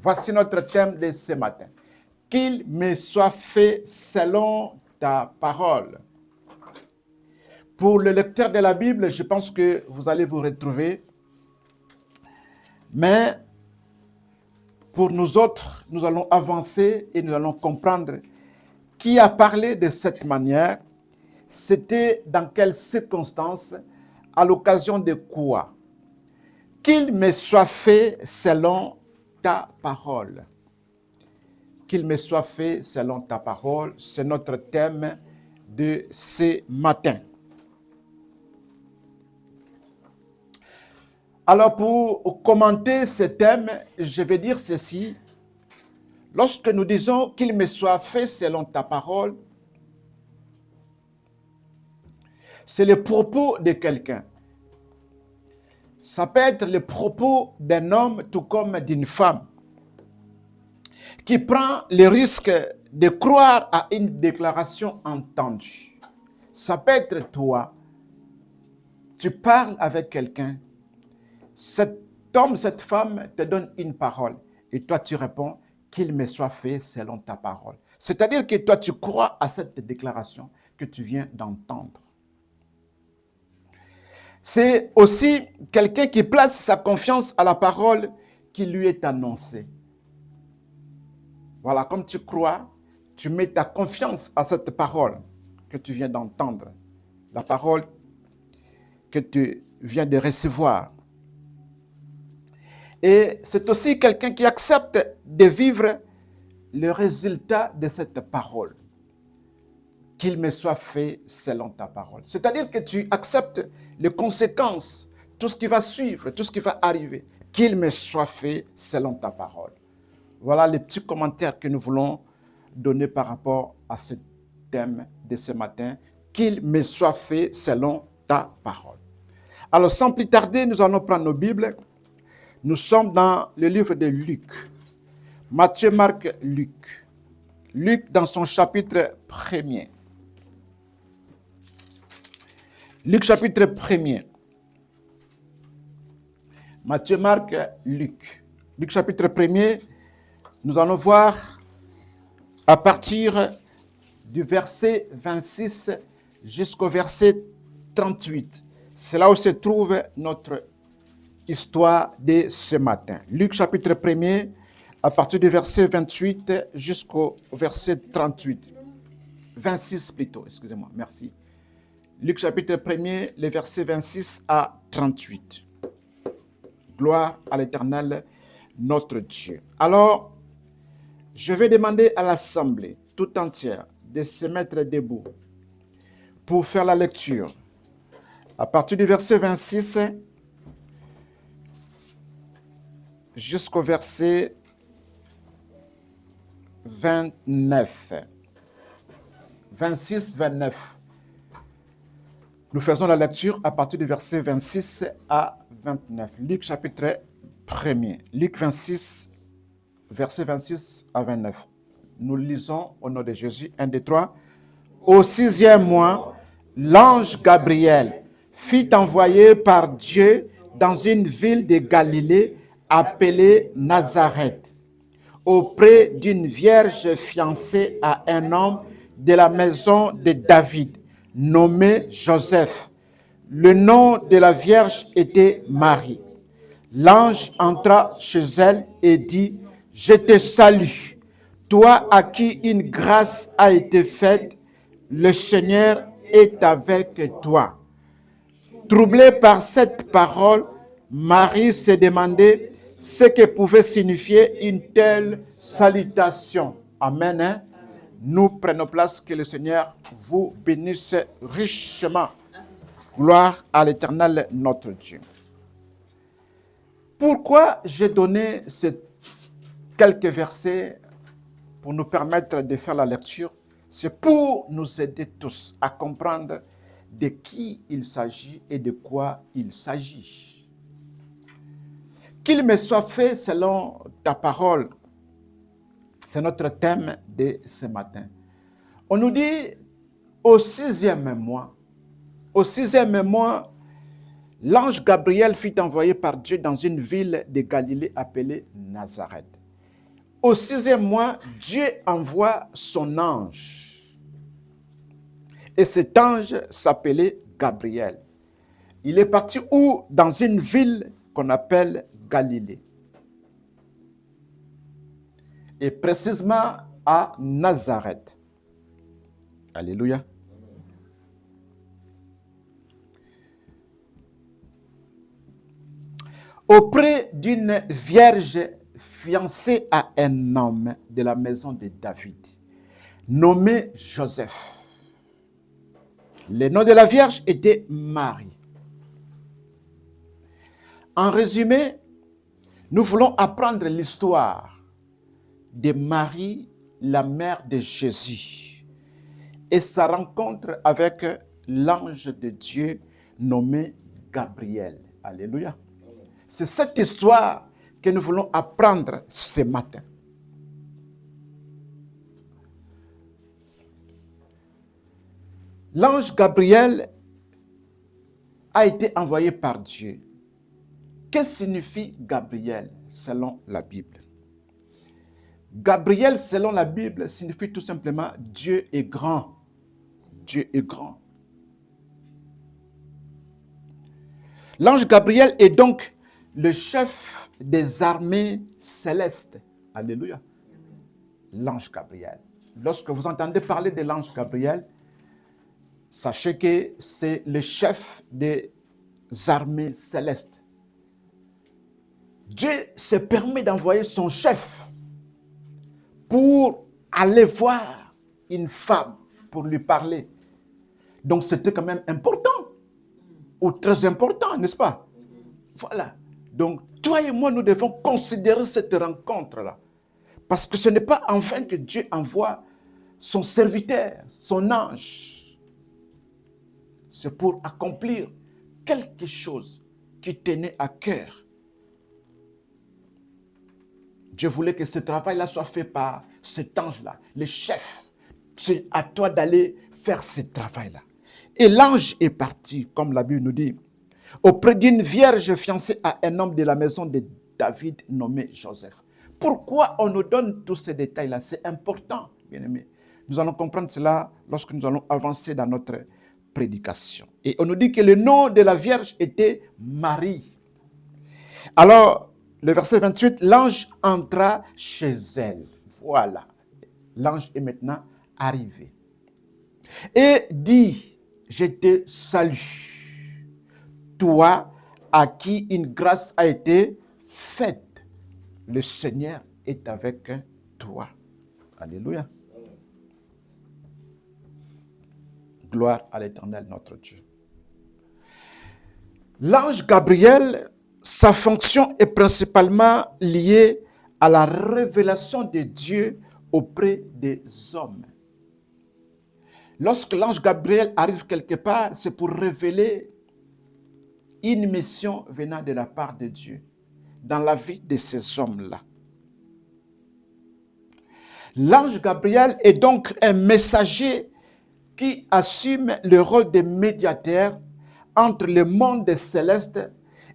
Voici notre thème de ce matin. Qu'il me soit fait selon ta parole. Pour le lecteur de la Bible, je pense que vous allez vous retrouver. Mais pour nous autres, nous allons avancer et nous allons comprendre qui a parlé de cette manière, c'était dans quelles circonstances, à l'occasion de quoi. Qu'il me soit fait selon ta parole. Qu'il me soit fait selon ta parole, c'est notre thème de ce matin. Alors pour commenter ce thème, je vais dire ceci. Lorsque nous disons qu'il me soit fait selon ta parole, c'est le propos de quelqu'un. Ça peut être le propos d'un homme tout comme d'une femme qui prend le risque de croire à une déclaration entendue. Ça peut être toi. Tu parles avec quelqu'un. Cet homme, cette femme te donne une parole et toi tu réponds qu'il me soit fait selon ta parole. C'est-à-dire que toi tu crois à cette déclaration que tu viens d'entendre. C'est aussi quelqu'un qui place sa confiance à la parole qui lui est annoncée. Voilà, comme tu crois, tu mets ta confiance à cette parole que tu viens d'entendre, la parole que tu viens de recevoir. Et c'est aussi quelqu'un qui accepte de vivre le résultat de cette parole. Qu'il me soit fait selon ta parole. C'est-à-dire que tu acceptes les conséquences, tout ce qui va suivre, tout ce qui va arriver. Qu'il me soit fait selon ta parole. Voilà les petits commentaires que nous voulons donner par rapport à ce thème de ce matin. Qu'il me soit fait selon ta parole. Alors, sans plus tarder, nous allons prendre nos Bibles. Nous sommes dans le livre de Luc. Matthieu, Marc, Luc. Luc dans son chapitre 1er. Luc chapitre 1er. Matthieu, Marc, Luc. Luc chapitre 1er, nous allons voir à partir du verset 26 jusqu'au verset 38. C'est là où se trouve notre histoire de ce matin. Luc chapitre 1er, à partir du verset 28 jusqu'au verset 38. 26 plutôt, excusez-moi, merci. Luc chapitre 1er, les versets 26 à 38. Gloire à l'Éternel, notre Dieu. Alors, je vais demander à l'Assemblée tout entière de se mettre debout pour faire la lecture. À partir du verset 26 jusqu'au verset 29. 26, 29. Nous faisons la lecture à partir du verset 26 à 29. Luc chapitre 1er. Luc 26, verset 26 à 29. Nous lisons au nom de Jésus. 1, 2, 3. Au 6e mois, l'ange Gabriel fut envoyé par Dieu dans une ville de Galilée appelée Nazareth, auprès d'une vierge fiancée à un homme de la maison de David, nommé Joseph. Le nom de la vierge était Marie. L'ange entra chez elle et dit, « Je te salue, toi à qui une grâce a été faite, le Seigneur est avec toi. » Troublée par cette parole, Marie se demandait ce que pouvait signifier une telle salutation. Amen. Hein? Nous prenons place, que le Seigneur vous bénisse richement. Gloire à l'Éternel, notre Dieu. Pourquoi j'ai donné ces quelques versets pour nous permettre de faire la lecture? C'est pour nous aider tous à comprendre de qui il s'agit et de quoi il s'agit. Qu'il me soit fait selon ta parole. C'est notre thème de ce matin. On nous dit au 6e mois, l'ange Gabriel fut envoyé par Dieu dans une ville de Galilée appelée Nazareth. Au 6e mois, Dieu envoie son ange. Et cet ange s'appelait Gabriel. Il est parti où? Dans une ville qu'on appelle Galilée. Et précisément à Nazareth. Alléluia. Auprès d'une vierge fiancée à un homme de la maison de David, nommé Joseph. Le nom de la vierge était Marie. En résumé, nous voulons apprendre l'histoire de Marie, la mère de Jésus, et sa rencontre avec l'ange de Dieu nommé Gabriel. Alléluia. C'est cette histoire que nous voulons apprendre ce matin. L'ange Gabriel a été envoyé par Dieu. Que signifie Gabriel selon la Bible? Gabriel selon la Bible signifie tout simplement Dieu est grand. Dieu est grand. L'ange Gabriel est donc le chef des armées célestes. Alléluia. L'ange Gabriel. Lorsque vous entendez parler de l'ange Gabriel, sachez que c'est le chef des armées célestes. Dieu se permet d'envoyer son chef pour aller voir une femme, pour lui parler. Donc c'était quand même important, ou très important, n'est-ce pas? Voilà. Donc toi et moi, nous devons considérer cette rencontre-là. Parce que ce n'est pas en vain que Dieu envoie son serviteur, son ange. C'est pour accomplir quelque chose qui tenait à cœur. Dieu voulait que ce travail-là soit fait par cet ange-là, le chef. C'est à toi d'aller faire ce travail-là. Et l'ange est parti, comme la Bible nous dit, auprès d'une vierge fiancée à un homme de la maison de David nommé Joseph. Pourquoi on nous donne tous ces détails-là? C'est important, bien-aimés. Nous allons comprendre cela lorsque nous allons avancer dans notre prédication. Et on nous dit que le nom de la vierge était Marie. Alors, le verset 28, l'ange entra chez elle. Voilà. L'ange est maintenant arrivé. Et dit, je te salue, toi à qui une grâce a été faite. Le Seigneur est avec toi. Alléluia. Gloire à l'Éternel, notre Dieu. L'ange Gabriel, sa fonction est principalement liée à la révélation de Dieu auprès des hommes. Lorsque l'ange Gabriel arrive quelque part, c'est pour révéler une mission venant de la part de Dieu dans la vie de ces hommes-là. L'ange Gabriel est donc un messager qui assume le rôle de médiateur entre le monde céleste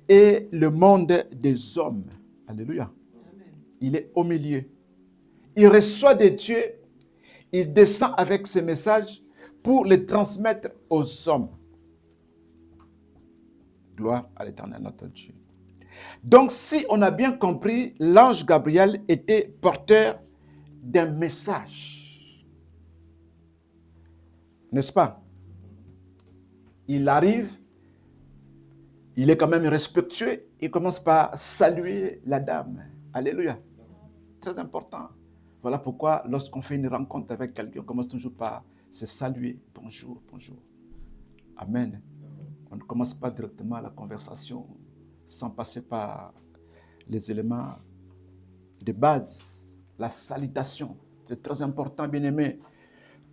et le monde des hommes. Alléluia. Amen. Il est au milieu. Il reçoit de Dieu, il descend avec ses messages pour les transmettre aux hommes. Gloire à l'Éternel, notre Dieu. Donc, si on a bien compris, l'ange Gabriel était porteur d'un message. N'est-ce pas? Il arrive, il est quand même respectueux, il commence par saluer la dame. Alléluia. Très important. Voilà pourquoi lorsqu'on fait une rencontre avec quelqu'un, on commence toujours par se saluer. Bonjour, bonjour. Amen. On ne commence pas directement la conversation sans passer par les éléments de base. La salutation, c'est très important, bien-aimé.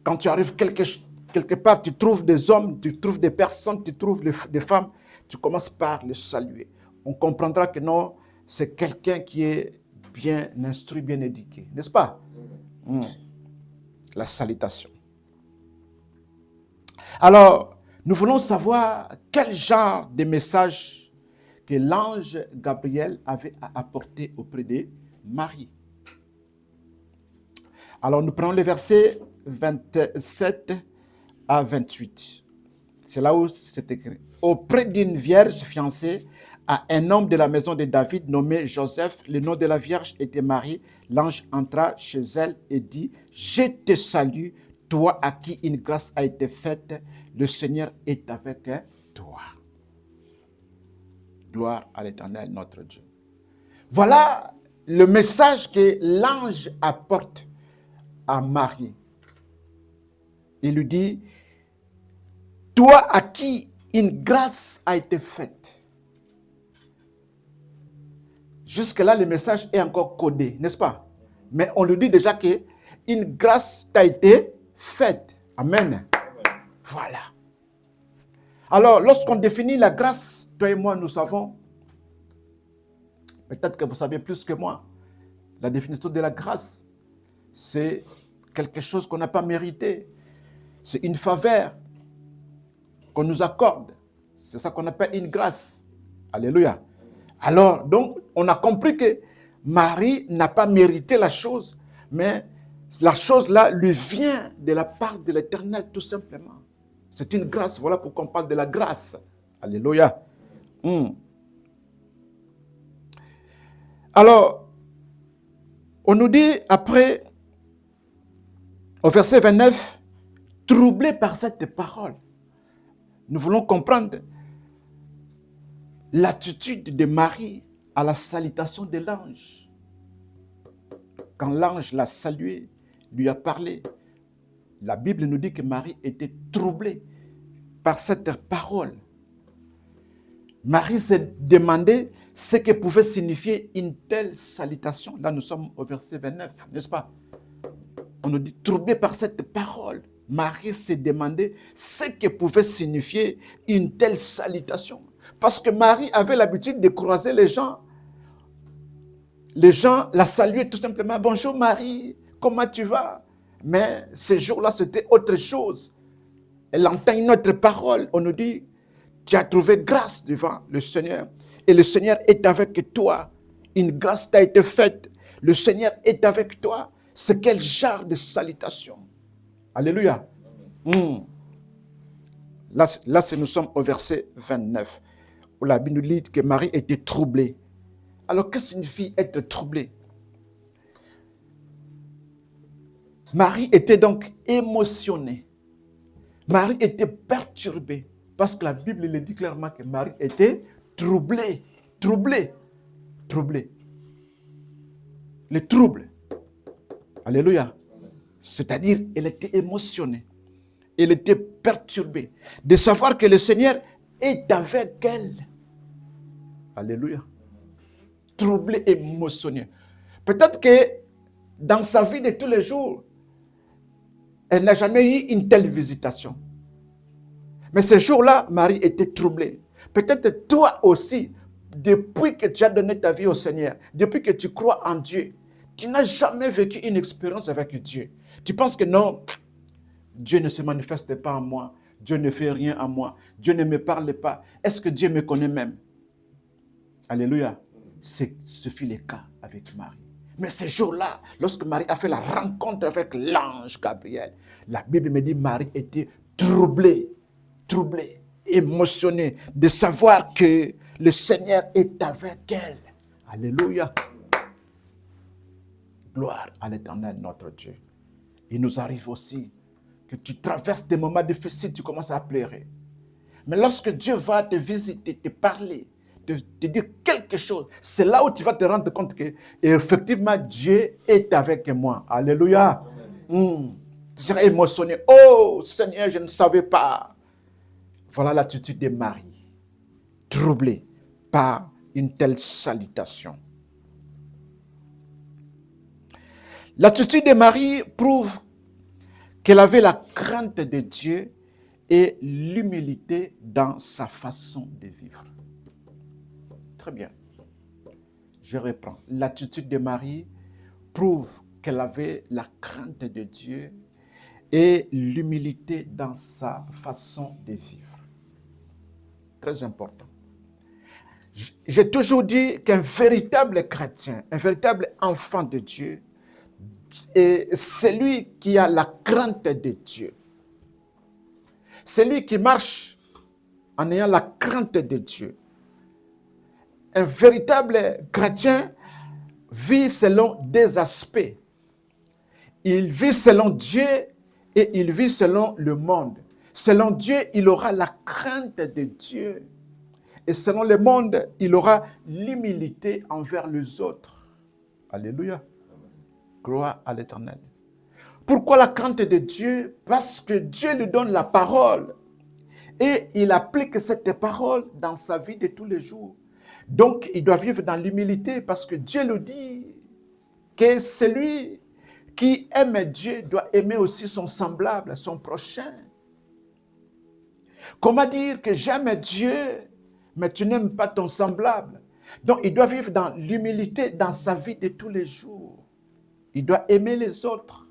Quand tu arrives quelque part, tu trouves des hommes, tu trouves des personnes, tu trouves des femmes, tu commences par les saluer. On comprendra que non, c'est quelqu'un qui est bien instruit, bien éduqué. N'est-ce pas? La salutation. Alors, nous voulons savoir quel genre de message que l'ange Gabriel avait à apporter auprès de Marie. Alors nous prenons les versets 27 à 28. C'est là où c'est écrit. Auprès d'une vierge fiancée à un homme de la maison de David nommé Joseph, le nom de la vierge était Marie. L'ange entra chez elle et dit, « Je te salue, toi à qui une grâce a été faite, le Seigneur est avec toi. » Gloire à l'Éternel, notre Dieu. Voilà le message que l'ange apporte à Marie. Il lui dit, « Toi à qui une grâce a été faite. » Jusque-là, le message est encore codé, n'est-ce pas? Mais on lui dit déjà qu'une grâce t'a été faite. Amen. Voilà. Alors, lorsqu'on définit la grâce, toi et moi, nous savons, peut-être que vous savez plus que moi, la définition de la grâce, c'est quelque chose qu'on n'a pas mérité. C'est une faveur qu'on nous accorde. C'est ça qu'on appelle une grâce. Alléluia. Alors, donc, on a compris que Marie n'a pas mérité la chose, mais la chose-là lui vient de la part de l'Éternel, tout simplement. C'est une grâce. Voilà pourquoi on parle de la grâce. Alléluia. Alors, on nous dit après, au verset 29, troublé par cette parole, nous voulons comprendre l'attitude de Marie à la salutation de l'ange. Quand l'ange l'a salué, lui a parlé, la Bible nous dit que Marie était troublée par cette parole. Marie s'est demandé ce que pouvait signifier une telle salutation. Là, nous sommes au verset 29, n'est-ce pas? On nous dit troublée par cette parole. Marie s'est demandé ce que pouvait signifier une telle salutation. Parce que Marie avait l'habitude de croiser les gens. Les gens la saluaient tout simplement. « Bonjour Marie, comment tu vas ?» Mais ce jour-là, c'était autre chose. Elle entend une autre parole. On nous dit, « Tu as trouvé grâce devant le Seigneur. Et le Seigneur est avec toi. Une grâce t'a été faite. Le Seigneur est avec toi. » C'est quel genre de salutation? Alléluia. Là, nous sommes au verset 29. Où la Bible nous dit que Marie était troublée. Alors, que signifie être troublée? Marie était donc émotionnée. Marie était perturbée. Parce que la Bible le dit clairement que Marie était troublée. Troublée. Troublée. Le trouble. Alléluia. C'est-à-dire, elle était émotionnée. Elle était perturbée. De savoir que le Seigneur est avec elle. Alléluia. Troublée, émotionnée. Peut-être que dans sa vie de tous les jours, elle n'a jamais eu une telle visitation. Mais ce jour-là, Marie était troublée. Peut-être toi aussi, depuis que tu as donné ta vie au Seigneur, depuis que tu crois en Dieu, tu n'as jamais vécu une expérience avec Dieu. Tu penses que non, Dieu ne se manifeste pas en moi, Dieu ne fait rien en moi, Dieu ne me parle pas. Est-ce que Dieu me connaît même? Alléluia. Ce fut le cas avec Marie. Mais ce jour-là, lorsque Marie a fait la rencontre avec l'ange Gabriel, la Bible me dit Marie était troublée, émotionnée de savoir que le Seigneur est avec elle. Alléluia. Gloire à l'Éternel, notre Dieu. Il nous arrive aussi que tu traverses des moments difficiles, tu commences à pleurer. Mais lorsque Dieu va te visiter, te parler, te dire quelque chose, c'est là où tu vas te rendre compte que effectivement Dieu est avec moi. Alléluia. Tu seras émotionné. Oh Seigneur, je ne savais pas. Voilà l'attitude de Marie, troublée par une telle salutation. L'attitude de Marie prouve qu'elle avait la crainte de Dieu et l'humilité dans sa façon de vivre. Très bien. Je reprends. L'attitude de Marie prouve qu'elle avait la crainte de Dieu et l'humilité dans sa façon de vivre. Très important. J'ai toujours dit qu'un véritable chrétien, un véritable enfant de Dieu, et celui qui a la crainte de Dieu. Celui qui marche en ayant la crainte de Dieu. Un véritable chrétien vit selon des aspects. Il vit selon Dieu et il vit selon le monde. Selon Dieu, il aura la crainte de Dieu. Et selon le monde, il aura l'humilité envers les autres. Alléluia. Gloire à l'Éternel. Pourquoi la crainte de Dieu? Parce que Dieu lui donne la parole. Et il applique cette parole dans sa vie de tous les jours. Donc, il doit vivre dans l'humilité parce que Dieu le dit que celui qui aime Dieu doit aimer aussi son semblable, son prochain. Comment dire que j'aime Dieu, mais tu n'aimes pas ton semblable? Donc, il doit vivre dans l'humilité dans sa vie de tous les jours. Il doit aimer les autres.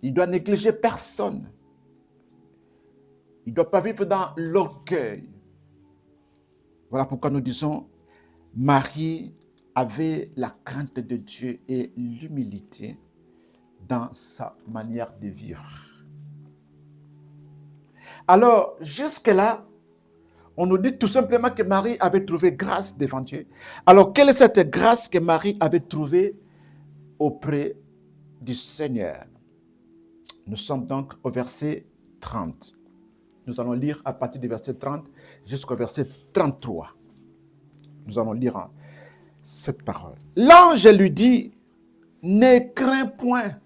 Il doit négliger personne. Il ne doit pas vivre dans l'orgueil. Voilà pourquoi nous disons, Marie avait la crainte de Dieu et l'humilité dans sa manière de vivre. Alors, jusque-là, on nous dit tout simplement que Marie avait trouvé grâce devant Dieu. Alors, quelle est cette grâce que Marie avait trouvée auprès du Seigneur? Nous sommes donc au verset 30. Nous allons lire à partir du verset 30 jusqu'au verset 33. Nous allons lire cette parole. L'ange lui dit, ne crains point,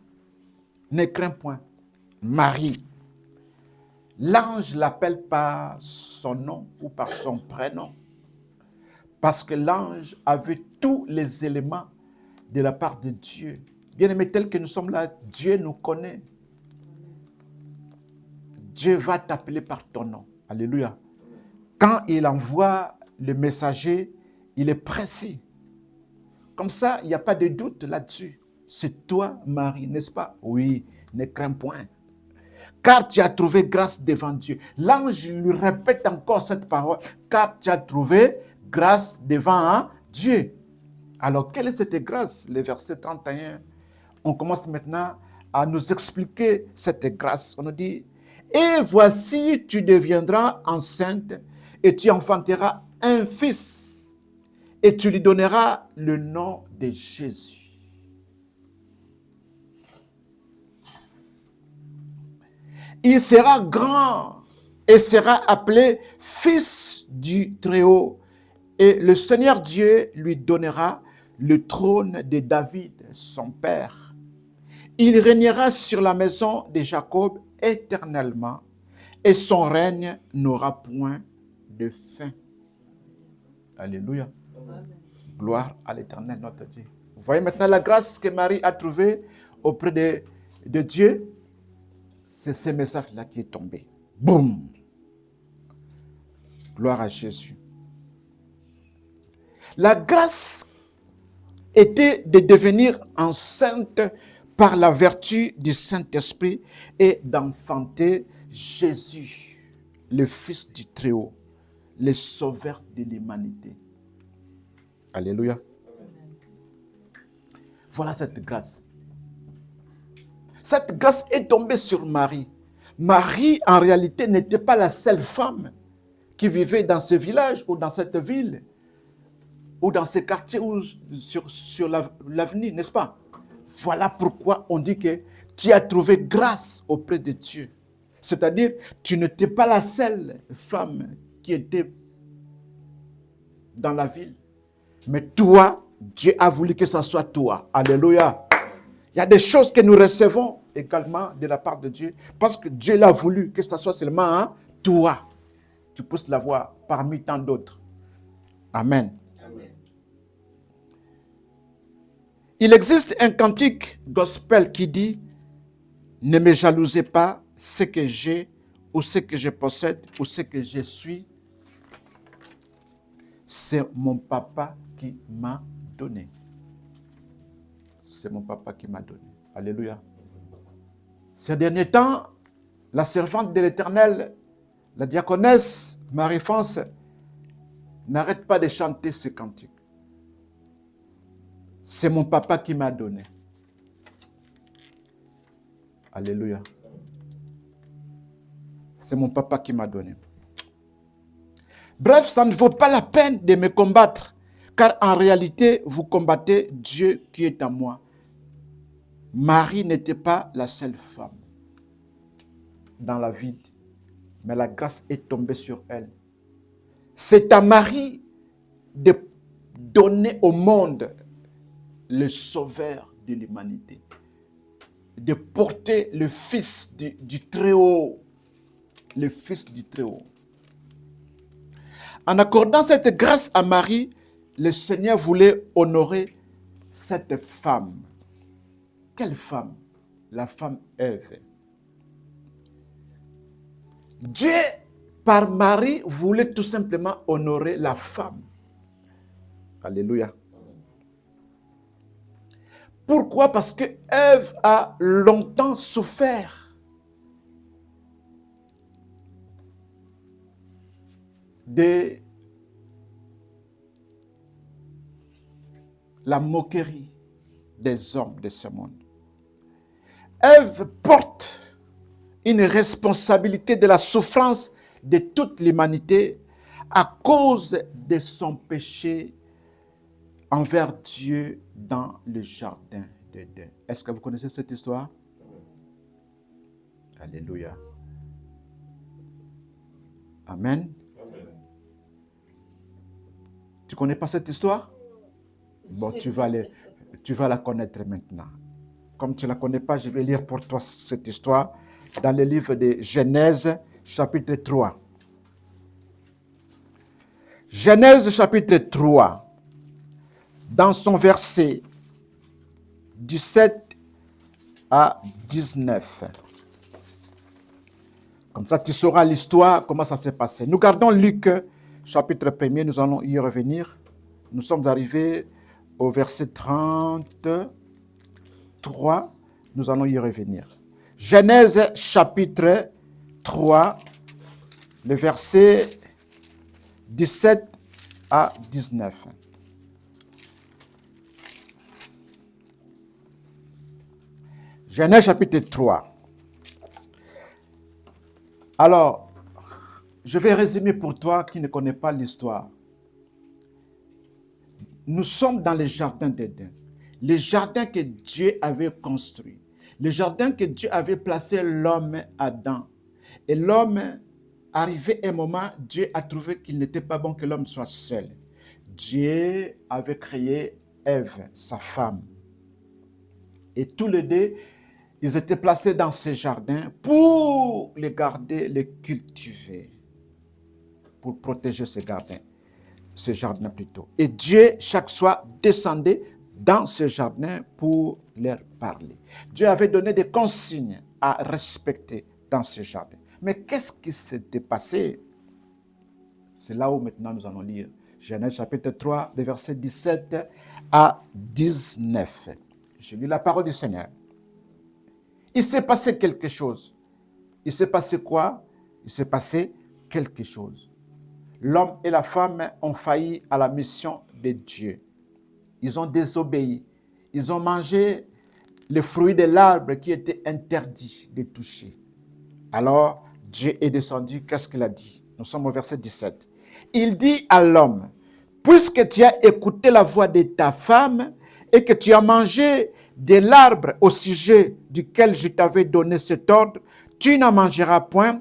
Marie. L'ange l'appelle par son nom ou par son prénom, parce que l'ange avait tous les éléments de la part de Dieu. Bien-aimés, tel que nous sommes là, Dieu nous connaît. Dieu va t'appeler par ton nom. Alléluia. Quand il envoie le messager, il est précis. Comme ça, il n'y a pas de doute là-dessus. C'est toi, Marie, n'est-ce pas? Oui, ne crains point. Car tu as trouvé grâce devant Dieu. L'ange lui répète encore cette parole. Car tu as trouvé grâce devant Dieu. Alors, quelle est cette grâce? Le verset 31. On commence maintenant à nous expliquer cette grâce. On nous dit, et voici, tu deviendras enceinte et tu enfanteras un fils et tu lui donneras le nom de Jésus. Il sera grand et sera appelé fils du Très-Haut. Et le Seigneur Dieu lui donnera le trône de David, son père. Il régnera sur la maison de Jacob éternellement, et son règne n'aura point de fin. Alléluia. Amen. Gloire à l'Éternel, notre Dieu. Vous voyez maintenant la grâce que Marie a trouvée auprès de Dieu. C'est ce message-là qui est tombé. Boum! Gloire à Jésus. La grâce était de devenir enceinte par la vertu du Saint-Esprit et d'enfanter Jésus, le Fils du Très-Haut, le Sauveur de l'humanité. Alléluia. Voilà cette grâce. Cette grâce est tombée sur Marie. Marie, en réalité, n'était pas la seule femme qui vivait dans ce village ou dans cette ville ou dans ce quartier ou sur l'avenir, n'est-ce pas? Voilà pourquoi on dit que tu as trouvé grâce auprès de Dieu. C'est-à-dire, tu n'étais pas la seule femme qui était dans la ville. Mais toi, Dieu a voulu que ce soit toi. Alléluia. Il y a des choses que nous recevons également de la part de Dieu parce que Dieu l'a voulu que ce soit seulement toi. Tu puisses l'avoir parmi tant d'autres. Amen. Amen. Il existe un cantique gospel qui dit « Ne me jalousez pas ce que j'ai ou ce que je possède ou ce que je suis. C'est mon papa qui m'a donné. » C'est mon papa qui m'a donné. Alléluia. Ces derniers temps, la servante de l'Éternel, la diaconesse Marie-France, n'arrête pas de chanter ce cantique. C'est mon papa qui m'a donné. Alléluia. C'est mon papa qui m'a donné. Bref, ça ne vaut pas la peine de me combattre, car en réalité, vous combattez Dieu qui est en moi. Marie n'était pas la seule femme dans la ville, mais la grâce est tombée sur elle. C'est à Marie de donner au monde le sauveur de l'humanité, de porter le Fils du Très-Haut, le Fils du Très-Haut. En accordant cette grâce à Marie, le Seigneur voulait honorer cette femme. Quelle femme? La femme Ève. Dieu, par Marie, voulait tout simplement honorer la femme. Alléluia. Pourquoi? Parce que Ève a longtemps souffert. De la moquerie des hommes de ce monde. Ève porte une responsabilité de la souffrance de toute l'humanité à cause de son péché envers Dieu dans le jardin d'Éden. Est-ce que vous connaissez cette histoire? Alléluia. Amen. Tu ne connais pas cette histoire? Bon, tu vas la connaître maintenant. Comme tu ne la connais pas, je vais lire pour toi cette histoire dans le livre de Genèse, chapitre 3. Genèse, chapitre 3, dans son verset 17 à 19. Comme ça, tu sauras l'histoire, comment ça s'est passé. Nous gardons Luc, chapitre 1er, nous allons y revenir. Nous sommes arrivés au verset 33. Nous allons y revenir. Genèse, chapitre 3, le verset 17 à 19. Genèse, chapitre 3. Alors, je vais résumer pour toi qui ne connais pas l'histoire. Nous sommes dans le jardin d'Éden, le jardin que Dieu avait construit, le jardin que Dieu avait placé l'homme Adam. Et l'homme, arrivé un moment, Dieu a trouvé qu'il n'était pas bon que l'homme soit seul. Dieu avait créé Ève, sa femme. Et tous les deux, ils étaient placés dans ce jardin pour les garder, les cultiver, pour protéger ce jardin plutôt. Et Dieu, chaque soir, descendait dans ce jardin pour leur parler. Dieu avait donné des consignes à respecter dans ce jardin. Mais qu'est-ce qui s'était passé? C'est là où maintenant nous allons lire Genèse chapitre 3, les versets 17 à 19. Je lis la parole du Seigneur. Il s'est passé quelque chose. Il s'est passé quoi? Il s'est passé quelque chose. L'homme et la femme ont failli à la mission de Dieu. Ils ont désobéi. Ils ont mangé le fruit de l'arbre qui était interdit de toucher. Alors, Dieu est descendu. Qu'est-ce qu'il a dit? Nous sommes au verset 17. Il dit à l'homme, puisque tu as écouté la voix de ta femme et que tu as mangé de l'arbre au sujet duquel je t'avais donné cet ordre, tu n'en mangeras point.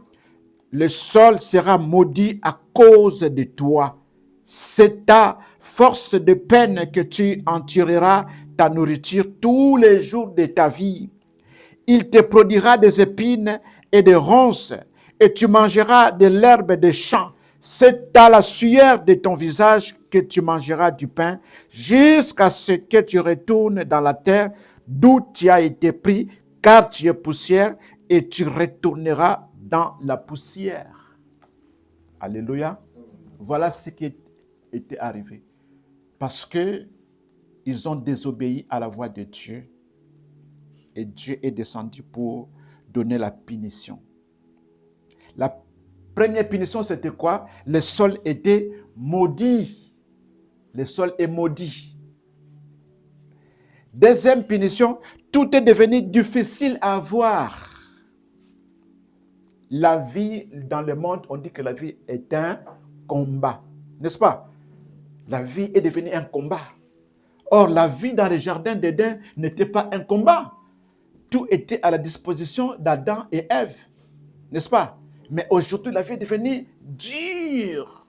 Le sol sera maudit à cause de toi. C'est ta force de peine que tu en tireras ta nourriture tous les jours de ta vie. Il te produira des épines et des ronces, et tu mangeras de l'herbe des champs. C'est à la sueur de ton visage que tu mangeras du pain, jusqu'à ce que tu retournes dans la terre d'où tu as été pris, car tu es poussière, et tu retourneras dans la poussière. Alléluia. Voilà ce qui était arrivé. Parce que ils ont désobéi à la voix de Dieu. Et Dieu est descendu pour donner la punition. La première punition, c'était quoi? Le sol était maudit. Le sol est maudit. Deuxième punition, tout est devenu difficile à voir. La vie dans le monde, on dit que la vie est un combat, n'est-ce pas? La vie est devenue un combat. Or, la vie dans le jardin d'Éden n'était pas un combat. Tout était à la disposition d'Adam et Ève, n'est-ce pas? Mais aujourd'hui, la vie est devenue dure.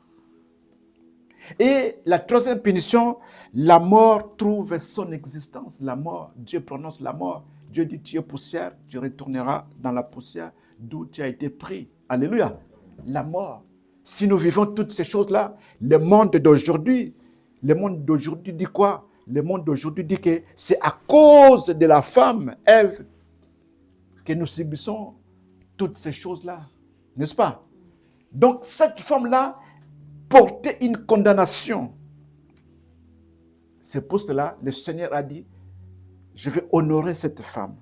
Et la troisième punition, la mort trouve son existence. La mort, Dieu prononce la mort. Dieu dit, tu es poussière, tu retourneras dans la poussière d'où tu as été pris. Alléluia. La mort. Si nous vivons toutes ces choses-là, le monde d'aujourd'hui dit quoi? Le monde d'aujourd'hui dit que c'est à cause de la femme, Ève, que nous subissons toutes ces choses-là. N'est-ce pas? Donc, cette femme-là portait une condamnation. C'est pour cela que le Seigneur a dit, je vais honorer cette femme.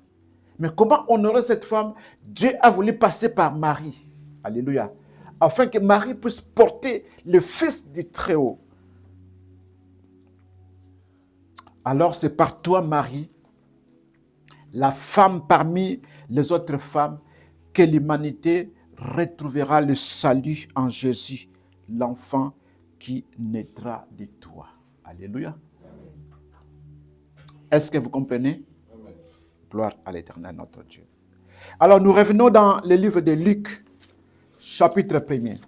Mais comment honorer cette femme? Dieu a voulu passer par Marie. Alléluia. Afin que Marie puisse porter le Fils du Très-Haut. Alors c'est par toi, Marie, la femme parmi les autres femmes, que l'humanité retrouvera le salut en Jésus, l'enfant qui naîtra de toi. Alléluia. Est-ce que vous comprenez? Amen. Gloire à l'Éternel, notre Dieu. Alors nous revenons dans le livre de Luc, chapitre 1er.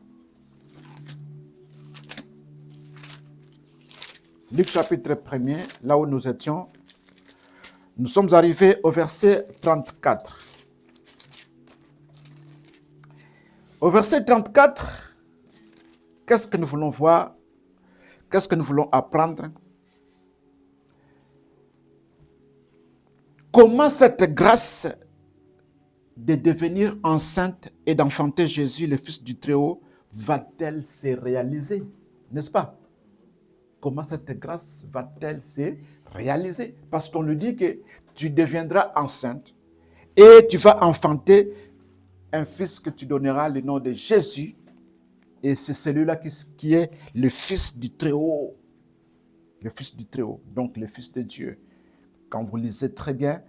Luc chapitre 1er, là où nous étions, nous sommes arrivés au verset 34. Au verset 34, qu'est-ce que nous voulons voir? Qu'est-ce que nous voulons apprendre? Comment cette grâce de devenir enceinte et d'enfanter Jésus, le Fils du Très-Haut, va-t-elle se réaliser? N'est-ce pas? Comment cette grâce va-t-elle se réaliser? Parce qu'on nous dit que tu deviendras enceinte et tu vas enfanter un fils que tu donneras le nom de Jésus. Et c'est celui-là qui est le Fils du Très-Haut. Le Fils du Très-Haut, donc le Fils de Dieu. Quand vous lisez très bien,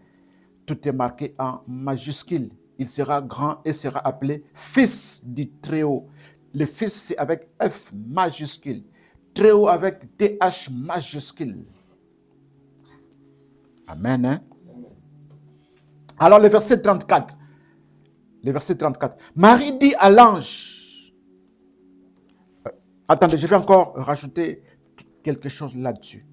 tout est marqué en majuscule. Il sera grand et sera appelé Fils du Très-Haut. Le Fils, c'est avec F majuscule. Très-Haut avec TH majuscule. Amen. Hein? Alors le verset 34. Le verset 34. Marie dit à l'ange. Attendez, je vais encore rajouter quelque chose là-dessus.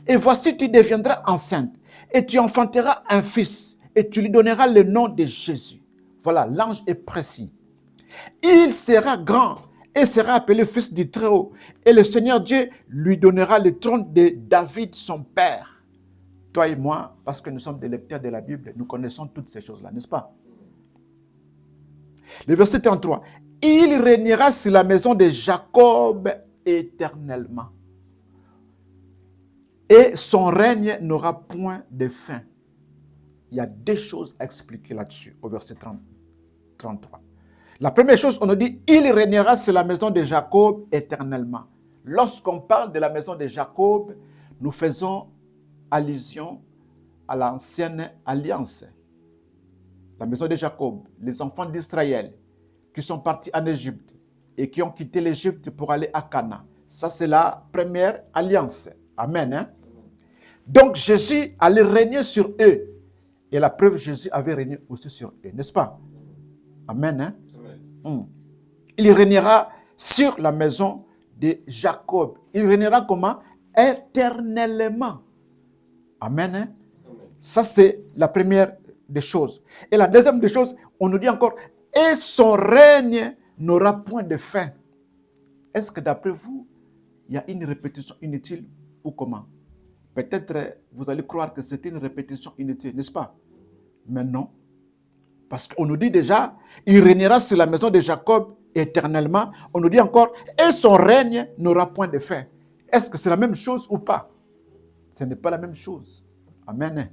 Et voici, tu deviendras enceinte et tu enfanteras un fils et tu lui donneras le nom de Jésus. Voilà, l'ange est précis. Il sera grand et sera appelé Fils du Très-Haut. Et le Seigneur Dieu lui donnera le trône de David, son père. Toi et moi, parce que nous sommes des lecteurs de la Bible, nous connaissons toutes ces choses-là, n'est-ce pas? Le verset 33. Il régnera sur la maison de Jacob éternellement. Et son règne n'aura point de fin. Il y a deux choses à expliquer là-dessus, au verset 33. La première chose, on nous dit, il régnera sur la maison de Jacob éternellement. Lorsqu'on parle de la maison de Jacob, nous faisons allusion à l'ancienne alliance. La maison de Jacob, les enfants d'Israël qui sont partis en Égypte et qui ont quitté l'Égypte pour aller à Canaan. Ça, c'est la première alliance. Amen. Hein? Donc, Jésus allait régner sur eux. Et la preuve, Jésus avait régné aussi sur eux, n'est-ce pas? Amen. Hein? Amen. Il régnera sur la maison de Jacob. Il régnera comment? Éternellement. Amen. Hein? Amen. Ça, c'est la première des choses. Et la deuxième des choses, on nous dit encore, et son règne n'aura point de fin. Est-ce que d'après vous, il y a une répétition inutile ou comment? Peut-être vous allez croire que c'est une répétition inutile, n'est-ce pas? Mais non. Parce qu'on nous dit déjà, il régnera sur la maison de Jacob éternellement. On nous dit encore, et son règne n'aura point de fin. Est-ce que c'est la même chose ou pas? Ce n'est pas la même chose. Amen.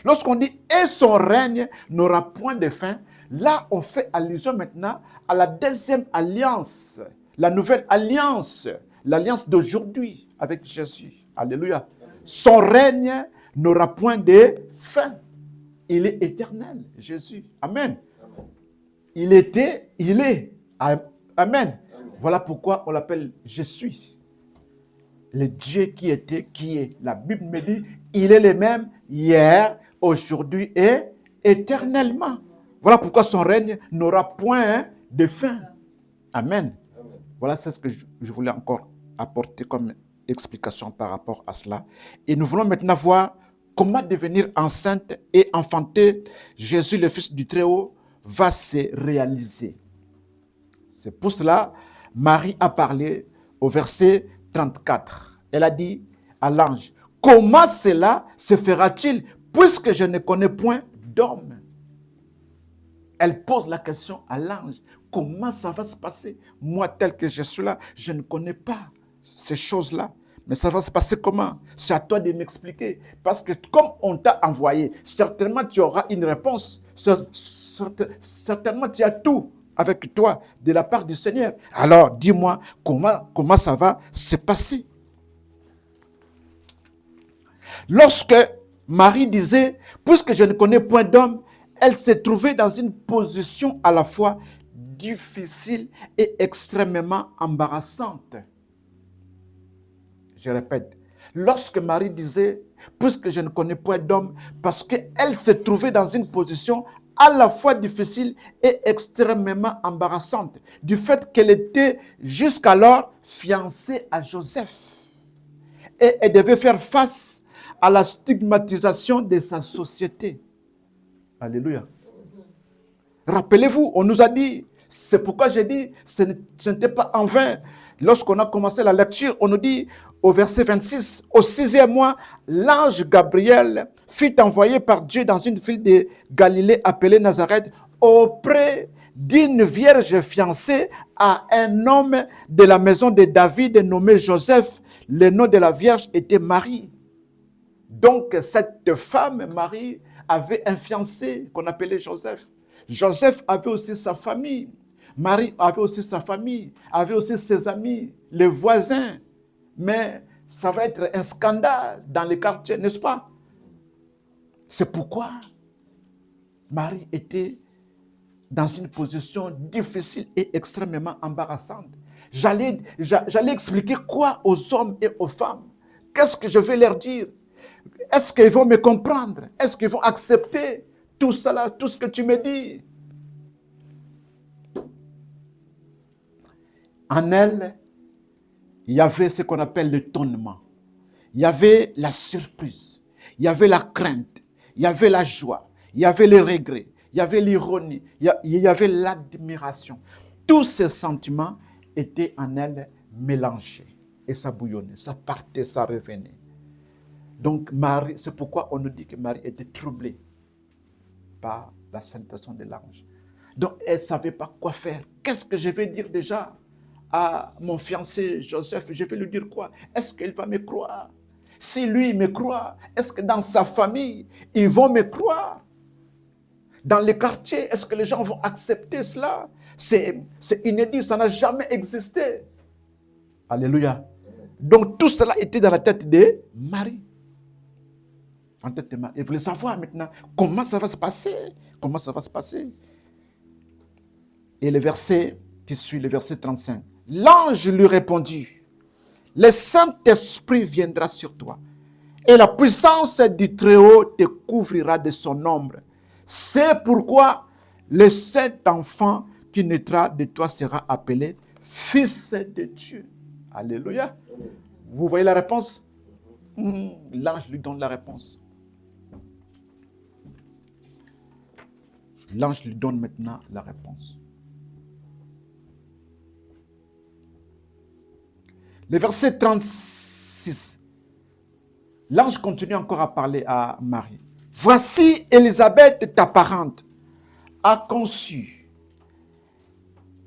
Lorsqu'on dit, et son règne n'aura point de fin, là, on fait allusion maintenant à la deuxième alliance, la nouvelle alliance, l'alliance d'aujourd'hui avec Jésus. Alléluia. Son règne n'aura point de fin. Il est éternel, Jésus. Amen. Il était, il est. Amen. Voilà pourquoi on l'appelle Je suis. Le Dieu qui était, qui est. La Bible me dit, il est le même hier, aujourd'hui et éternellement. Voilà pourquoi son règne n'aura point de fin. Amen. Voilà, c'est ce que je voulais encore apporter comme explication par rapport à cela. Et nous voulons maintenant voir comment devenir enceinte et enfanter Jésus, le Fils du Très-Haut, va se réaliser. C'est pour cela, Marie a parlé au verset 34. Elle a dit à l'ange, « Comment cela se fera-t-il puisque je ne connais point d'homme ?» Elle pose la question à l'ange. Comment ça va se passer? Moi, tel que je suis là, je ne connais pas ces choses-là. Mais ça va se passer comment? C'est à toi de m'expliquer. Parce que comme on t'a envoyé, certainement tu auras une réponse. Certainement tu as tout avec toi de la part du Seigneur. Alors, dis-moi, comment ça va se passer? Lorsque Marie disait, puisque je ne connais point d'homme, elle s'est trouvée dans une position à la fois difficile et extrêmement embarrassante. Je répète, lorsque Marie disait, puisque je ne connais point d'homme, parce qu'elle s'est trouvée dans une position à la fois difficile et extrêmement embarrassante, du fait qu'elle était jusqu'alors fiancée à Joseph. Et elle devait faire face à la stigmatisation de sa société. Alléluia. Rappelez-vous, on nous a dit, c'est pourquoi j'ai dit, ce n'était pas en vain. Lorsqu'on a commencé la lecture, on nous dit au verset 26, au 6e mois, l'ange Gabriel fut envoyé par Dieu dans une ville de Galilée appelée Nazareth auprès d'une vierge fiancée à un homme de la maison de David nommé Joseph. Le nom de la vierge était Marie. Donc cette femme, Marie, avait un fiancé qu'on appelait Joseph. Joseph avait aussi sa famille. Marie avait aussi sa famille, avait aussi ses amis, les voisins. Mais ça va être un scandale dans les quartiers, n'est-ce pas? C'est pourquoi Marie était dans une position difficile et extrêmement embarrassante. J'allais expliquer quoi aux hommes et aux femmes? Qu'est-ce que je vais leur dire? Est-ce qu'ils vont me comprendre? Est-ce qu'ils vont accepter tout cela, tout ce que tu me dis? En elle, il y avait ce qu'on appelle l'étonnement. Il y avait la surprise. Il y avait la crainte. Il y avait la joie. Il y avait le regret. Il y avait l'ironie. Il y avait l'admiration. Tous ces sentiments étaient en elle mélangés. Et ça bouillonnait. Ça partait, ça revenait. Donc, Marie, c'est pourquoi on nous dit que Marie était troublée par la salutation de l'ange. Donc, elle ne savait pas quoi faire. Qu'est-ce que je vais dire déjà à mon fiancé Joseph? Je vais lui dire quoi? Est-ce qu'il va me croire? Si lui me croit, est-ce que dans sa famille, ils vont me croire? Dans les quartiers, est-ce que les gens vont accepter cela? C'est inédit, ça n'a jamais existé. Alléluia. Donc, tout cela était dans la tête de Marie. En tête de Marie. Elle voulait savoir maintenant comment ça va se passer. Comment ça va se passer. Et le verset qui suit, le verset 35. L'ange lui répondit, le Saint-Esprit viendra sur toi et la puissance du Très-Haut te couvrira de son ombre. C'est pourquoi le saint enfant qui naîtra de toi sera appelé Fils de Dieu. Alléluia. Vous voyez la réponse? L'ange lui donne la réponse. L'ange lui donne maintenant la réponse. Le verset 36, l'ange continue encore à parler à Marie. Voici Élisabeth, ta parente, a conçu,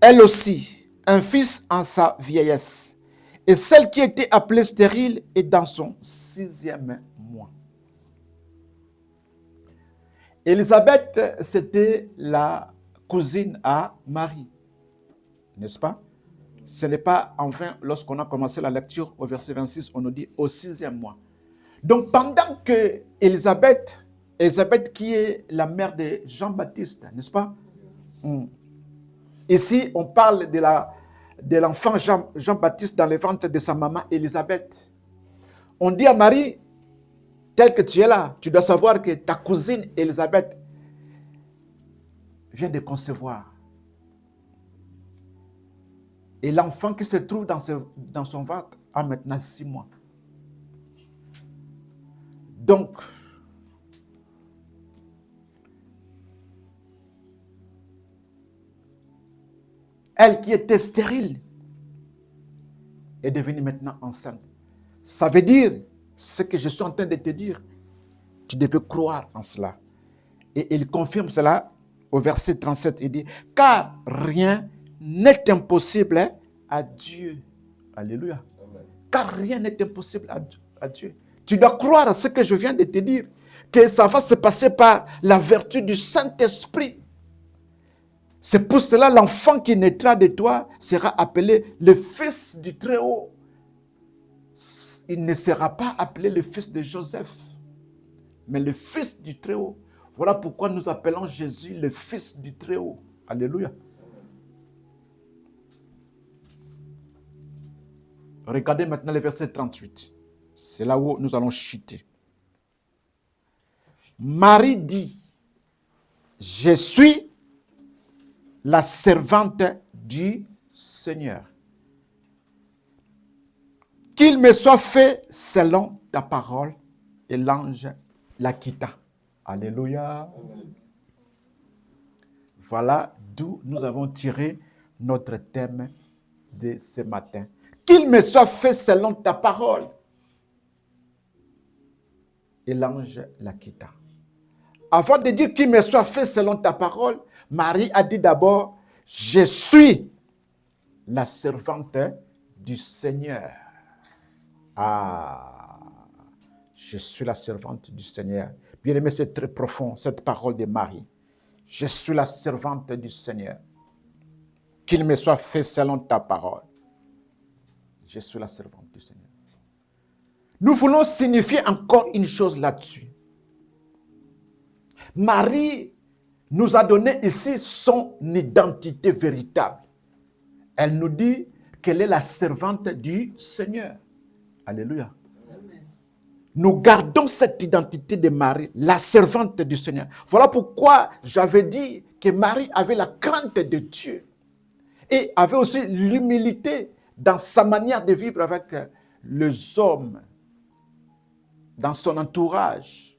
elle aussi, un fils en sa vieillesse. Et celle qui était appelée stérile est dans son 6e mois. Élisabeth, c'était la cousine à Marie, n'est-ce pas? Ce n'est pas, enfin, lorsqu'on a commencé la lecture au verset 26, on nous dit au 6e mois. Donc, pendant que Élisabeth qui est la mère de Jean-Baptiste, n'est-ce pas? Ici, on parle de l'enfant Jean-Baptiste dans le ventre de sa maman Élisabeth. On dit à Marie, tel que tu es là, tu dois savoir que ta cousine Élisabeth vient de concevoir. Et l'enfant qui se trouve dans son ventre a maintenant 6 mois. Donc, elle qui était stérile est devenue maintenant enceinte. Ça veut dire ce que je suis en train de te dire. Tu devais croire en cela. Et il confirme cela au verset 37. Il dit, car rien n'est impossible à Dieu. Alléluia. Amen. Car rien n'est impossible à Dieu. Tu dois croire à ce que je viens de te dire, que ça va se passer par la vertu du Saint-Esprit. C'est pour cela l'enfant qui naîtra de toi sera appelé le fils du Très-Haut. Il ne sera pas appelé le fils de Joseph, mais le fils du Très-Haut. Voilà pourquoi nous appelons Jésus le fils du Très-Haut. Alléluia. Regardez maintenant le verset 38. C'est là où nous allons chuter. Marie dit, je suis la servante du Seigneur. Qu'il me soit fait selon ta parole. Et l'ange la quitta. Alléluia. Amen. Voilà d'où nous avons tiré notre thème de ce matin. Qu'il me soit fait selon ta parole. Et l'ange la quitta. Avant de dire qu'il me soit fait selon ta parole, Marie a dit d'abord, je suis la servante du Seigneur. Ah, je suis la servante du Seigneur. Bien aimé, c'est très profond, cette parole de Marie. Je suis la servante du Seigneur. Qu'il me soit fait selon ta parole. Je suis la servante du Seigneur. Nous voulons signifier encore une chose là-dessus. Marie nous a donné ici son identité véritable. Elle nous dit qu'elle est la servante du Seigneur. Alléluia. Amen. Nous gardons cette identité de Marie, la servante du Seigneur. Voilà pourquoi j'avais dit que Marie avait la crainte de Dieu et avait aussi l'humilité dans sa manière de vivre avec les hommes, dans son entourage,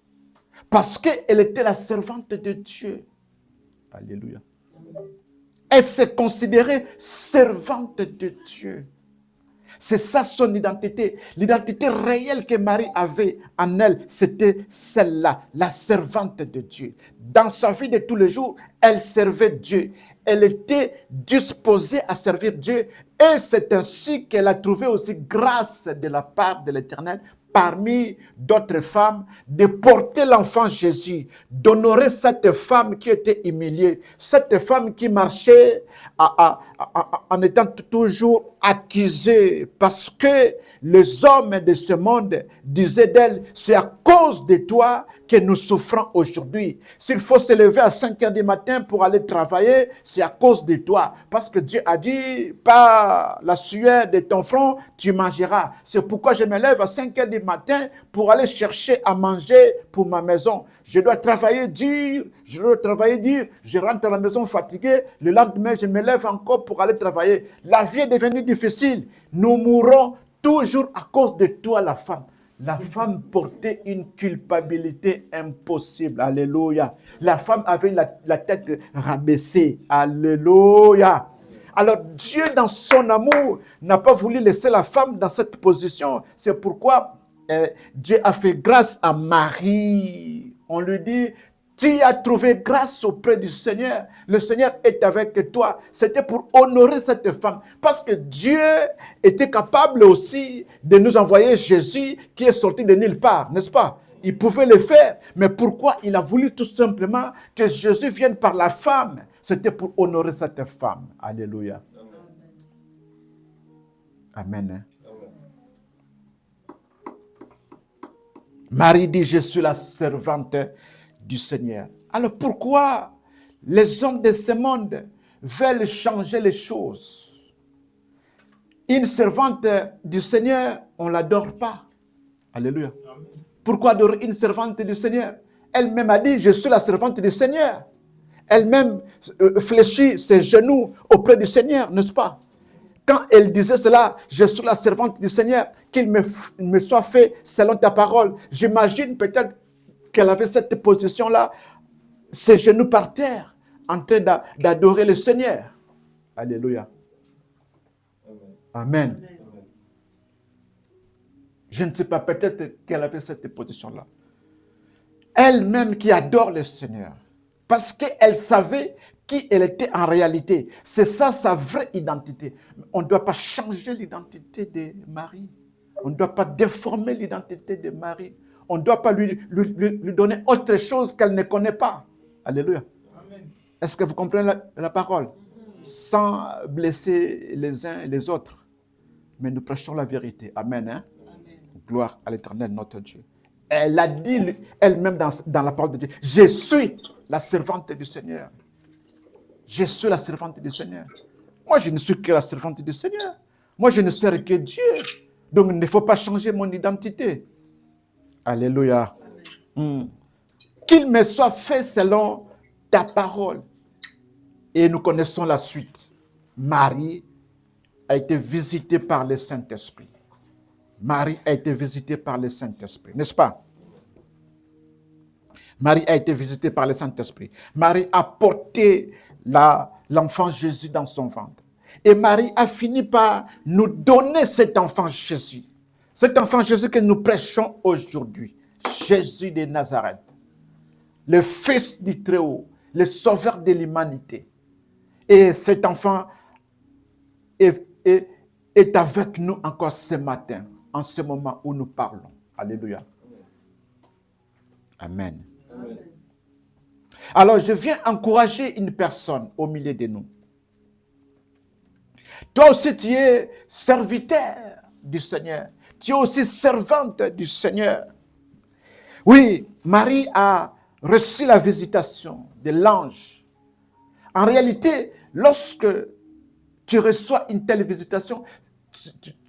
parce qu'elle était la servante de Dieu. Alléluia. Elle s'est considérée servante de Dieu. C'est ça son identité. L'identité réelle que Marie avait en elle, c'était celle-là, la servante de Dieu. Dans sa vie de tous les jours, elle servait Dieu. Elle était disposée à servir Dieu. Et c'est ainsi qu'elle a trouvé aussi grâce de la part de l'Éternel parmi d'autres femmes, de porter l'enfant Jésus, d'honorer cette femme qui était humiliée, cette femme qui marchait en étant toujours accusée, parce que les hommes de ce monde disaient d'elle, c'est à cause de toi que nous souffrons aujourd'hui. S'il faut se lever à 5 heures du matin pour aller travailler, c'est à cause de toi. Parce que Dieu a dit, par la sueur de ton front, tu mangeras. C'est pourquoi je me lève à 5 heures du matin pour aller chercher à manger pour ma maison. Je dois travailler dur, je rentre à la maison fatigué, le lendemain je me lève encore pour aller travailler. La vie est devenue difficile. Nous mourrons toujours à cause de toi, la femme. La femme portait une culpabilité impossible. Alléluia. La femme avait la tête rabaissée. Alléluia. Alors Dieu, dans son amour, n'a pas voulu laisser la femme dans cette position. C'est pourquoi Dieu a fait grâce à Marie. On lui dit, tu as trouvé grâce auprès du Seigneur. Le Seigneur est avec toi. C'était pour honorer cette femme. Parce que Dieu était capable aussi de nous envoyer Jésus qui est sorti de nulle part, n'est-ce pas? Il pouvait le faire. Mais pourquoi il a voulu tout simplement que Jésus vienne par la femme? C'était pour honorer cette femme. Alléluia. Amen. Amen. Marie dit, je suis la servante du Seigneur. Alors pourquoi les hommes de ce monde veulent changer les choses? Une servante du Seigneur, on ne l'adore pas. Alléluia. Pourquoi adorer une servante du Seigneur? Elle-même a dit, je suis la servante du Seigneur. Elle-même fléchit ses genoux auprès du Seigneur, n'est-ce pas? Quand elle disait cela, je suis la servante du Seigneur, qu'il me soit fait selon ta parole. J'imagine peut-être qu'elle avait cette position-là, ses genoux par terre, en train d'adorer le Seigneur. Alléluia. Amen. Amen. Je ne sais pas, peut-être qu'elle avait cette position-là. Elle-même qui adore le Seigneur. Parce qu'elle savait qui elle était en réalité. C'est ça sa vraie identité. On ne doit pas changer l'identité de Marie. On ne doit pas déformer l'identité de Marie. On ne doit pas lui donner autre chose qu'elle ne connaît pas. Alléluia. Amen. Est-ce que vous comprenez la parole? Sans blesser les uns et les autres. Mais nous prêchons la vérité. Amen. Hein? Amen. Gloire à l'Éternel, notre Dieu. Elle a dit elle-même dans la parole de Dieu, je suis la servante du Seigneur. Je suis la servante du Seigneur. Moi, je ne suis que la servante du Seigneur. Moi, je ne sers que Dieu. Donc, il ne faut pas changer mon identité. Alléluia. Qu'il me soit fait selon ta parole. Et nous connaissons la suite. Marie a été visitée par le Saint-Esprit. Marie a été visitée par le Saint-Esprit, n'est-ce pas? Marie a été visitée par le Saint-Esprit. Marie a porté l'enfant Jésus dans son ventre. Et Marie a fini par nous donner cet enfant Jésus. Cet enfant Jésus que nous prêchons aujourd'hui. Jésus de Nazareth. Le Fils du Très-Haut. Le Sauveur de l'humanité. Et cet enfant est avec nous encore ce matin. En ce moment où nous parlons. Alléluia. Amen. Amen. Alors, je viens encourager une personne au milieu de nous. Toi aussi, tu es serviteur du Seigneur. Tu es aussi servante du Seigneur. Oui, Marie a reçu la visitation de l'ange. En réalité, lorsque tu reçois une telle visitation,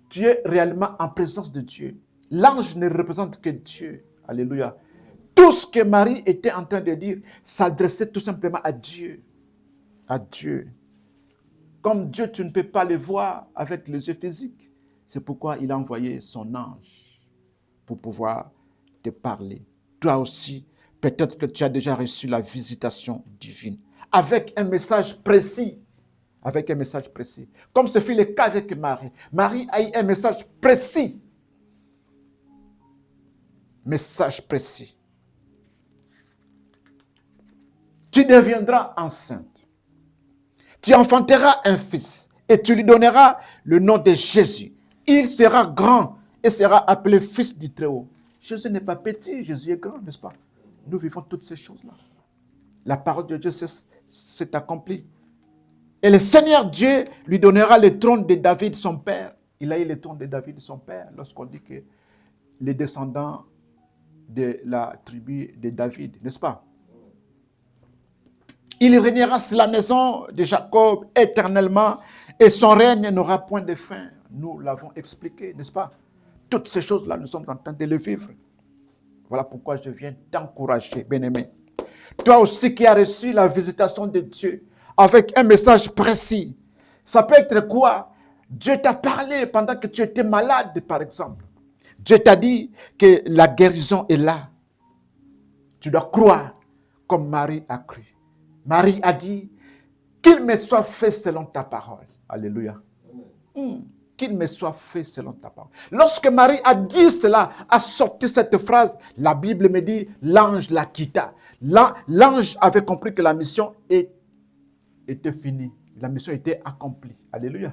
tu es réellement en présence de Dieu. L'ange ne représente que Dieu. Alléluia. Tout ce que Marie était en train de dire s'adressait tout simplement à Dieu. À Dieu. Comme Dieu, tu ne peux pas le voir avec les yeux physiques. C'est pourquoi il a envoyé son ange pour pouvoir te parler. Toi aussi, peut-être que tu as déjà reçu la visitation divine. Avec un message précis. Avec un message précis. Comme ce fut le cas avec Marie. Marie a eu un message précis. Message précis. Tu deviendras enceinte. Tu enfanteras un fils et tu lui donneras le nom de Jésus. Il sera grand et sera appelé Fils du Très-Haut. Jésus n'est pas petit, Jésus est grand, n'est-ce pas? Nous vivons toutes ces choses-là. La parole de Dieu s'est accomplie. Et le Seigneur Dieu lui donnera le trône de David, son père. Il a eu le trône de David, son père, lorsqu'on dit que les descendants de la tribu de David, n'est-ce pas? Il régnera sur la maison de Jacob éternellement et son règne n'aura point de fin. Nous l'avons expliqué, n'est-ce pas? Toutes ces choses-là, nous sommes en train de les vivre. Voilà pourquoi je viens t'encourager, bien-aimé. Toi aussi qui as reçu la visitation de Dieu avec un message précis. Ça peut être quoi? Dieu t'a parlé pendant que tu étais malade, par exemple. Dieu t'a dit que la guérison est là. Tu dois croire comme Marie a cru. Marie a dit qu'il me soit fait selon ta parole. Alléluia. Qu'il me soit fait selon ta parole. Lorsque Marie a dit cela, a sorti cette phrase, la Bible me dit, l'ange la quitta. L'ange avait compris que la mission était finie. La mission était accomplie. Alléluia.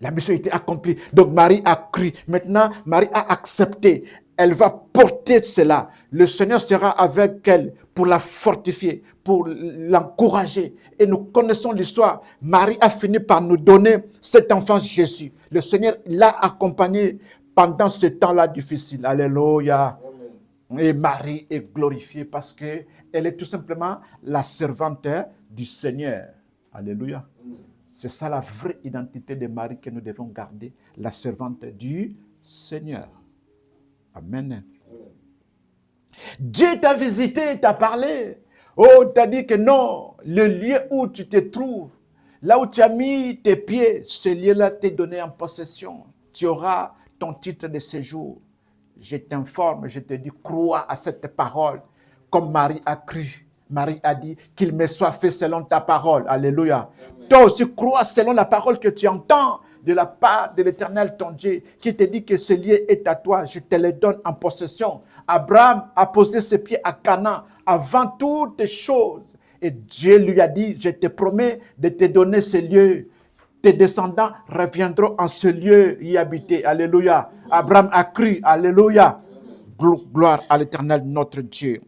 La mission était accomplie. Donc Marie a cru. Maintenant, Marie a accepté. Elle va porter cela. Le Seigneur sera avec elle pour la fortifier, pour l'encourager. Et nous connaissons l'histoire. Marie a fini par nous donner cet enfant Jésus. Le Seigneur l'a accompagné pendant ce temps-là difficile. Alléluia. Et Marie est glorifiée parce qu'elle est tout simplement la servante du Seigneur. Alléluia. C'est ça la vraie identité de Marie que nous devons garder, la servante du Seigneur. Amen. Dieu t'a visité, t'a parlé. Oh, t'a dit que non, le lieu où tu te trouves, là où tu as mis tes pieds, ce lieu-là t'est donné en possession. Tu auras ton titre de séjour. Je t'informe, je te dis, crois à cette parole, comme Marie a cru. Marie a dit qu'il me soit fait selon ta parole. Alléluia. Amen. Toi aussi, crois selon la parole que tu entends de la part de l'Éternel, ton Dieu, qui te dit que ce lieu est à toi. Je te le donne en possession. Abraham a posé ses pieds à Canaan avant toutes choses. Et Dieu lui a dit, je te promets de te donner ce lieu. Tes descendants reviendront en ce lieu y habiter. Alléluia. Abraham a cru. Alléluia. Gloire à l'Éternel, notre Dieu.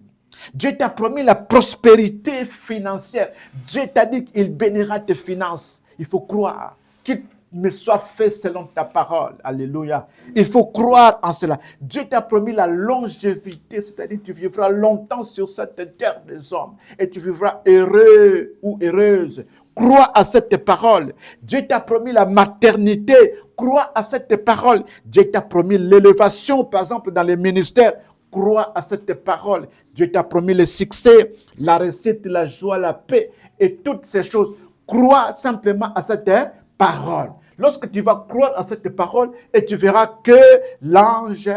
Dieu t'a promis la prospérité financière. Dieu t'a dit qu'il bénira tes finances. Il faut croire qu'il me soit fait selon ta parole. Alléluia. Il faut croire en cela. Dieu t'a promis la longévité, c'est-à-dire que tu vivras longtemps sur cette terre des hommes et tu vivras heureux ou heureuse. Crois à cette parole. Dieu t'a promis la maternité. Crois à cette parole. Dieu t'a promis l'élévation, par exemple, dans les ministères. Crois à cette parole. Dieu t'a promis le succès, la réussite, la joie, la paix et toutes ces choses. Crois simplement à cette parole. Lorsque tu vas croire à cette parole et tu verras que l'ange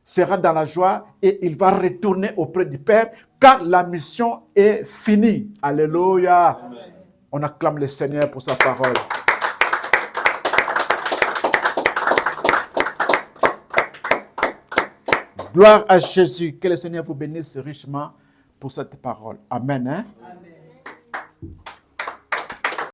sera dans la joie et il va retourner auprès du Père car la mission est finie. Alléluia. Amen. On acclame le Seigneur pour sa parole. Gloire à Jésus. Que le Seigneur vous bénisse richement pour cette parole. Amen. Hein? Amen.